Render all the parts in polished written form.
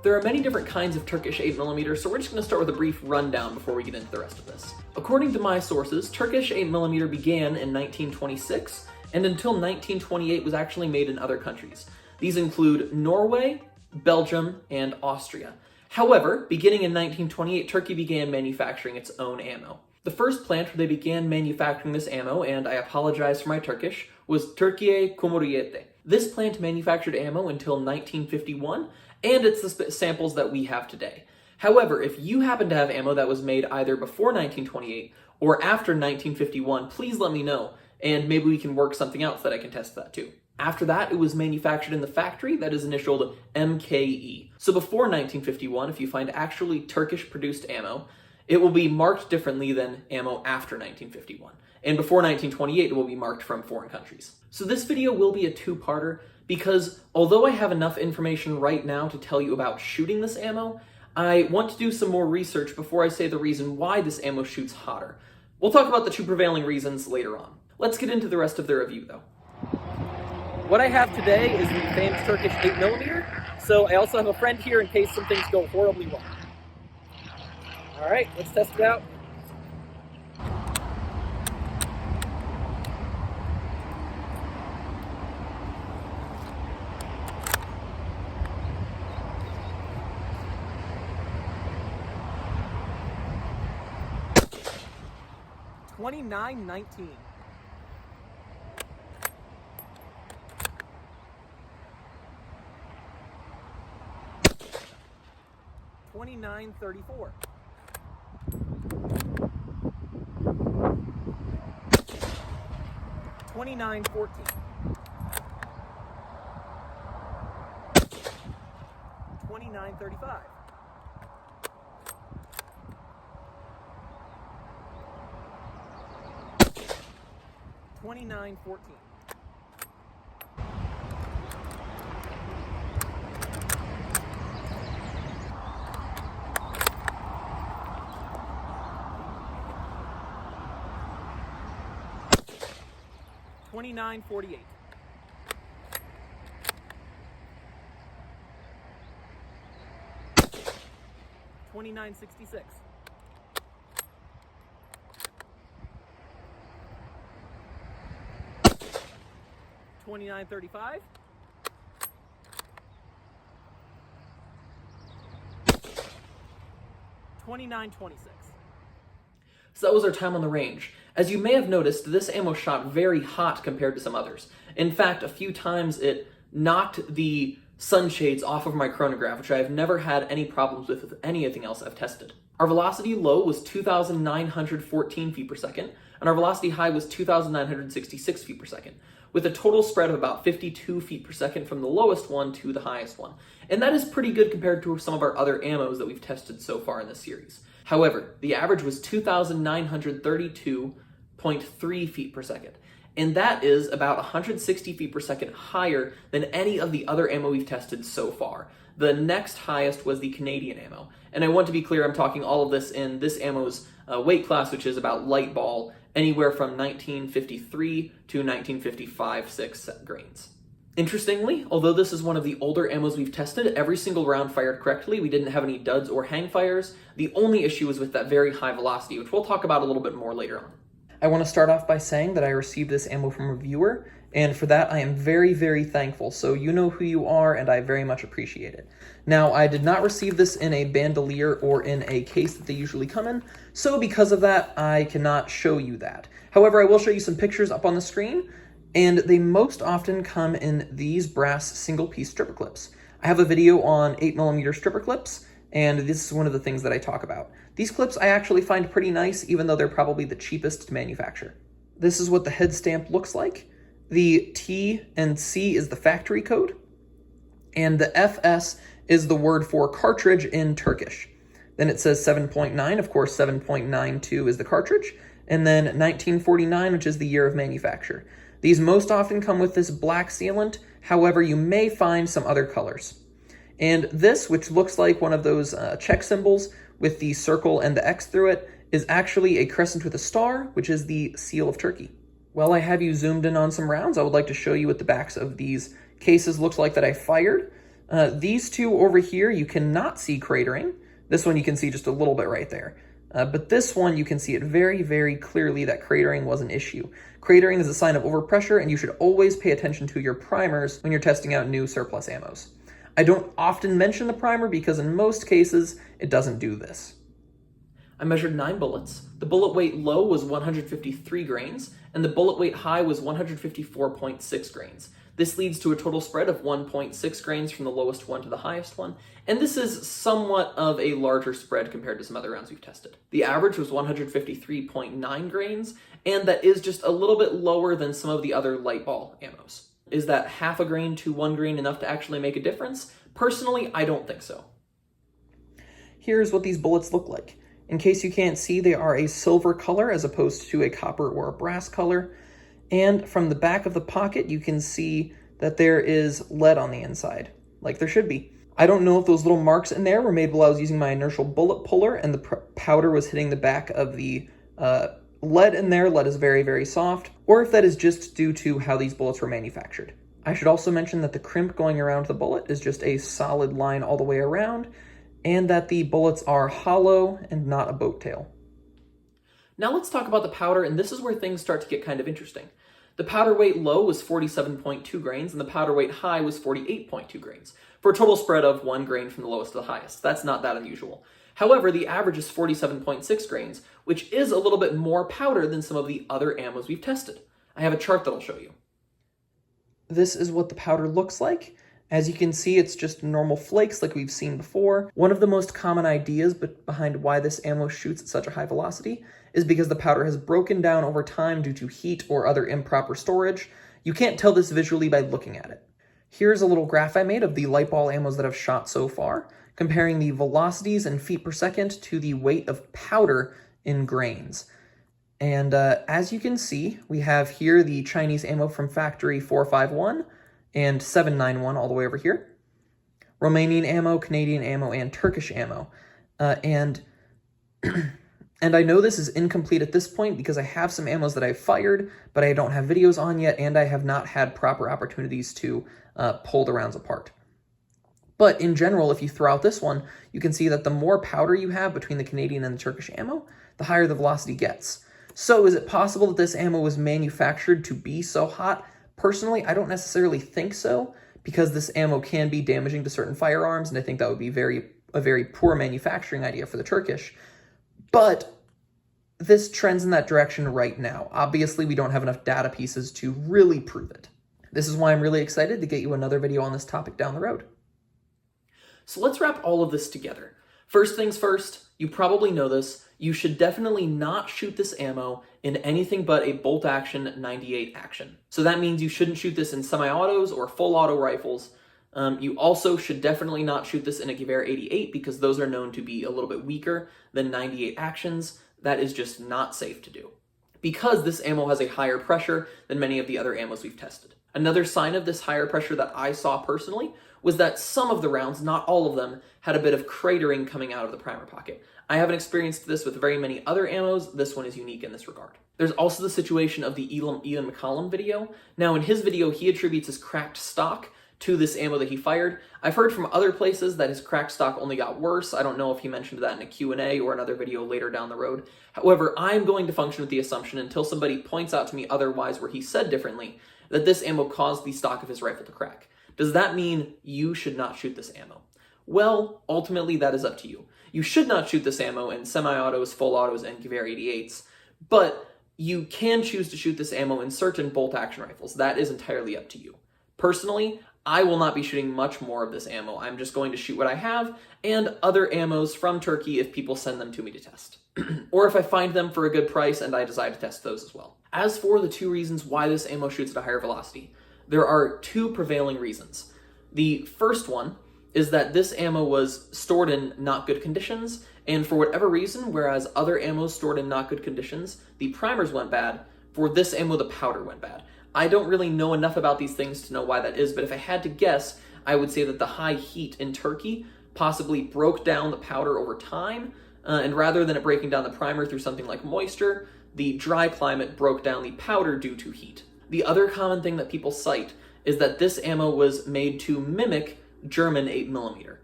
There are many different kinds of Turkish 8mm, so we're just going to start with a brief rundown before we get into the rest of this. According to my sources, Turkish 8mm began in 1926, and until 1928 was actually made in other countries. These include Norway, Belgium, and Austria. However, beginning in 1928, Turkey began manufacturing its own ammo. The first plant where they began manufacturing this ammo, and I apologize for my Turkish, was Türkiye Cumhuriyeti. This plant manufactured ammo until 1951, and it's the samples that we have today. However, if you happen to have ammo that was made either before 1928 or after 1951, please let me know, and maybe we can work something out so that I can test that too. After that, it was manufactured in the factory that is initialed MKE. So before 1951, if you find actually Turkish-produced ammo, it will be marked differently than ammo after 1951. And before 1928, it will be marked from foreign countries. So this video will be a two-parter because although I have enough information right now to tell you about shooting this ammo, I want to do some more research before I say the reason why this ammo shoots hotter. We'll talk about the two prevailing reasons later on. Let's get into the rest of the review though. What I have today is the famous Turkish 8mm, so I also have a friend here in case some things go horribly wrong. All right, let's test it out. $29.19. $29.34. $29.14. $29.35. $29.14. $29.48. $29.66. $29.35. $29.26. So that was our time on the range. As you may have noticed, this ammo shot very hot compared to some others. In fact, a few times it knocked the sunshades off of my chronograph, which I have never had any problems with anything else I've tested. Our velocity low was 2,914 feet per second, and our velocity high was 2,966 feet per second, with a total spread of about 52 feet per second from the lowest one to the highest one. And that is pretty good compared to some of our other ammos that we've tested so far in this series. However, the average was 2,932.3 feet per second, and that is about 160 feet per second higher than any of the other ammo we've tested so far. The next highest was the Canadian ammo, and I want to be clear, I'm talking all of this in this ammo's weight class, which is about light ball, anywhere from 1953 to 1955-6 grains. Interestingly, although this is one of the older ammos we've tested, every single round fired correctly. We didn't have any duds or hang fires. The only issue was with that very high velocity, which we'll talk about a little bit more later on. I want to start off by saying that I received this ammo from a viewer, and for that I am very, very thankful. So you know who you are, and I very much appreciate it. Now, I did not receive this in a bandolier or in a case that they usually come in, so because of that, I cannot show you that. However, I will show you some pictures up on the screen, and they most often come in these brass single-piece stripper clips. I have a video on 8mm stripper clips, and this is one of the things that I talk about. These clips I actually find pretty nice, even though they're probably the cheapest to manufacture. This is what the head stamp looks like. The T and C is the factory code, and the FS is the word for cartridge in Turkish. Then it says 7.9, of course 7.92 is the cartridge, and then 1949, which is the year of manufacture. These most often come with this black sealant, however, you may find some other colors. And this, which looks like one of those Czech symbols with the circle and the X through it, is actually a crescent with a star, which is the seal of Turkey. While I have you zoomed in on some rounds, I would like to show you what the backs of these cases looks like that I fired. These two over here, you cannot see cratering. This one you can see just a little bit right there. But this one, you can see it very, very clearly that cratering was an issue. Cratering is a sign of overpressure, and you should always pay attention to your primers when you're testing out new surplus ammos. I don't often mention the primer because in most cases, it doesn't do this. I measured 9 bullets. The bullet weight low was 153 grains, and the bullet weight high was 154.6 grains. This leads to a total spread of 1.6 grains from the lowest one to the highest one, and this is somewhat of a larger spread compared to some other rounds we've tested. The average was 153.9 grains, and that is just a little bit lower than some of the other light ball ammos. Is that half a grain to 1 grain enough to actually make a difference? Personally, I don't think so. Here's what these bullets look like. In case you can't see, they are a silver color as opposed to a copper or a brass color. And from the back of the pocket, you can see that there is lead on the inside, like there should be. I don't know if those little marks in there were made while I was using my inertial bullet puller and the powder was hitting the back of the lead in there. Lead is very, very soft, or if that is just due to how these bullets were manufactured. I should also mention that the crimp going around the bullet is just a solid line all the way around, and that the bullets are hollow and not a boat tail. Now let's talk about the powder, and this is where things start to get kind of interesting. The powder weight low was 47.2 grains, and the powder weight high was 48.2 grains, for a total spread of 1 grain from the lowest to the highest. That's not that unusual. However, the average is 47.6 grains, which is a little bit more powder than some of the other ammos we've tested. I have a chart that I'll show you. This is what the powder looks like. As you can see, it's just normal flakes like we've seen before. One of the most common ideas behind why this ammo shoots at such a high velocity is because the powder has broken down over time due to heat or other improper storage. You can't tell this visually by looking at it. Here's a little graph I made of the light ball ammos that I've shot so far, comparing the velocities in feet per second to the weight of powder in grains. And as you can see, we have here the Chinese ammo from factory 451, and 791 all the way over here. Romanian ammo, Canadian ammo, and Turkish ammo. And I know this is incomplete at this point because I have some ammos that I've fired, but I don't have videos on yet, and I have not had proper opportunities to pull the rounds apart. But in general, if you throw out this one, you can see that the more powder you have between the Canadian and the Turkish ammo, the higher the velocity gets. So is it possible that this ammo was manufactured to be so hot? Personally, I don't necessarily think so, because this ammo can be damaging to certain firearms, and I think that would be a very poor manufacturing idea for the Turkish. But this trends in that direction right now. Obviously, we don't have enough data pieces to really prove it. This is why I'm really excited to get you another video on this topic down the road. So let's wrap all of this together. First things first, you probably know this, you should definitely not shoot this ammo in anything but a bolt action 98 action. So that means you shouldn't shoot this in semi-autos or full auto rifles. You also should definitely not shoot this in a Gewehr 88 because those are known to be a little bit weaker than 98 actions. That is just not safe to do, because this ammo has a higher pressure than many of the other ammos we've tested. Another sign of this higher pressure that I saw personally was that some of the rounds, not all of them, had a bit of cratering coming out of the primer pocket. I haven't experienced this with very many other ammos. This one is unique in this regard. There's also the situation of the Ian McCollum video. Now in his video, he attributes his cracked stock to this ammo that he fired. I've heard from other places that his cracked stock only got worse. I don't know if he mentioned that in a Q&A or another video later down the road. However, I'm going to function with the assumption until somebody points out to me otherwise where he said differently, that this ammo caused the stock of his rifle to crack. Does that mean you should not shoot this ammo? Well, ultimately that is up to you. You should not shoot this ammo in semi-autos, full autos, and Gewehr 88s, but you can choose to shoot this ammo in certain bolt-action rifles. That is entirely up to you. Personally, I will not be shooting much more of this ammo. I'm just going to shoot what I have and other ammos from Turkey if people send them to me to test. Or if I find them for a good price and I decide to test those as well. As for the two reasons why this ammo shoots at a higher velocity, there are two prevailing reasons. The first one is that this ammo was stored in not good conditions, and for whatever reason, whereas other ammos stored in not good conditions, the primers went bad, for this ammo the powder went bad. I don't really know enough about these things to know why that is, but if I had to guess, I would say that the high heat in Turkey possibly broke down the powder over time, and rather than it breaking down the primer through something like moisture, the dry climate broke down the powder due to heat. The other common thing that people cite is that this ammo was made to mimic German 8mm.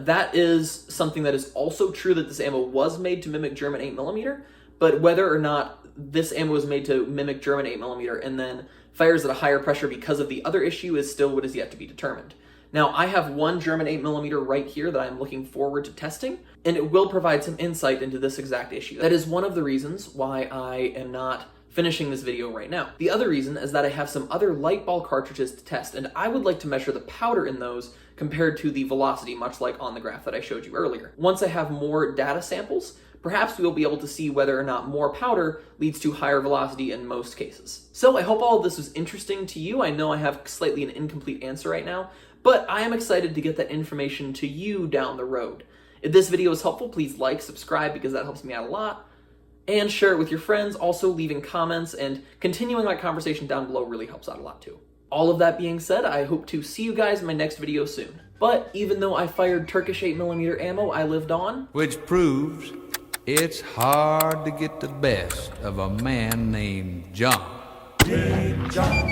That is something that is also true, that this ammo was made to mimic German 8mm, but whether or not this ammo was made to mimic German 8mm and then fires at a higher pressure because of the other issue is still what is yet to be determined. Now, I have one German 8mm right here that I'm looking forward to testing, and it will provide some insight into this exact issue. That is one of the reasons why I am not finishing this video right now. The other reason is that I have some other light ball cartridges to test, and I would like to measure the powder in those compared to the velocity, much like on the graph that I showed you earlier. Once I have more data samples, perhaps we will be able to see whether or not more powder leads to higher velocity in most cases. So I hope all of this was interesting to you. I know I have slightly an incomplete answer right now, but I am excited to get that information to you down the road. If this video was helpful, please like, subscribe, because that helps me out a lot, and share it with your friends. Also, leaving comments and continuing that conversation down below really helps out a lot too. All of that being said, I hope to see you guys in my next video soon. But even though I fired Turkish 8mm ammo, I lived on. Which proves it's hard to get the best of a man named John. John.